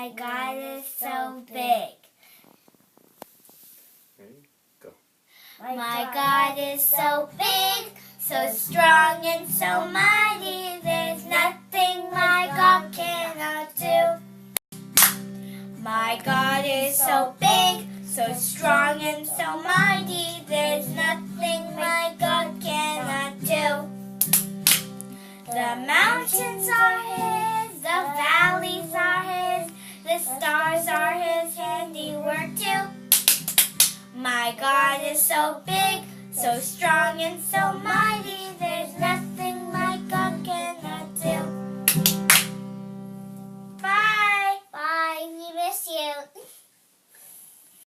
My God is so big. Ready? Go. My God is so big, so strong and so mighty. There's nothing my God cannot do. My God is so big, so strong and so mighty. There's nothing my God cannot do. The mountains are His, the valleys are His, the stars are His handiwork too. My God is so big, so strong and so mighty.